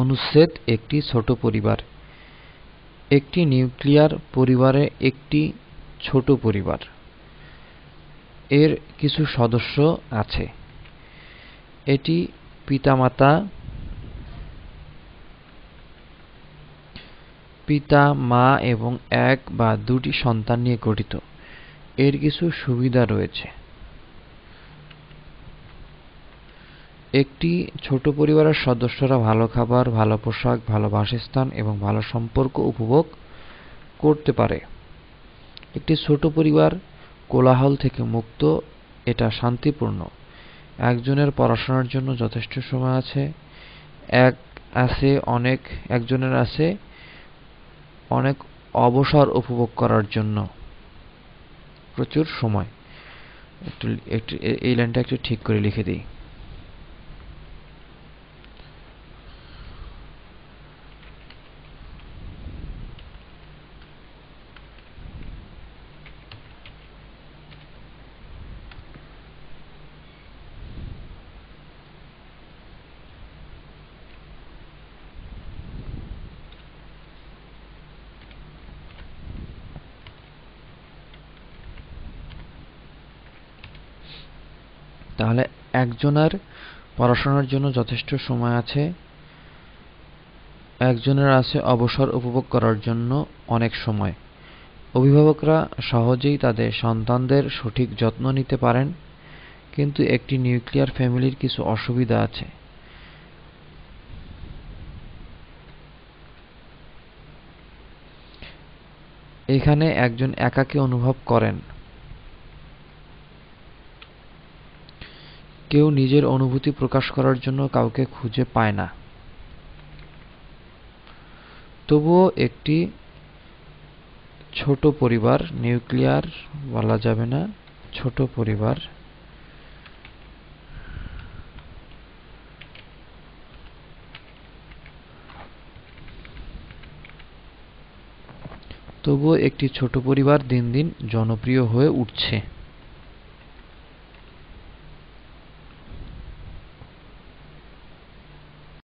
অনুচ্ছেদ একটি ছোট পরিবার। একটি নিউক্লিয়ার পরিবারে একটি ছোট পরিবার। এর কিছু সদস্য আছে। এটি পিতা, মা এবং এক বা দুটি সন্তান নিয়ে গঠিত। এর কিছু সুবিধা রয়েছে। একটি ছোট পরিবারের সদস্যরা ভালো খাবার, ভালো পোশাক, ভালো বাসস্থান এবং ভালো সম্পর্ক উপভোগ করতে পারে। একটি ছোট পরিবার কোলাহল থেকে মুক্ত, এটা শান্তিপূর্ণ। একজনের পড়াশোনার জন্য যথেষ্ট সময় আছে। একজনের আছে অনেক অবসর উপভোগ করার জন্য প্রচুর সময়। এই লাইনটা একটু ঠিক করে লিখে দিই। তাহলে একজনের পড়াশোনার জন্য যথেষ্ট সময় আছে। একজনের আছে অবসর উপভোগ করার জন্য অনেক সময়। অভিভাবকরা সহজেই তাদের সন্তানদের সঠিক যত্ন নিতে পারেন। কিন্তু একটি নিউক্লিয়ার ফ্যামিলির কিছু অসুবিধা আছে। এখানে একজন একাকী অনুভব করেন। কেউ নিজের অনুভূতি প্রকাশ করার জন্য কাউকে খুঁজে পায় না। তবুও একটি ছোট পরিবার, নিউক্লিয়ার বলা যাবে না, ছোট পরিবার দিন দিন জনপ্রিয় হয়ে উঠছে।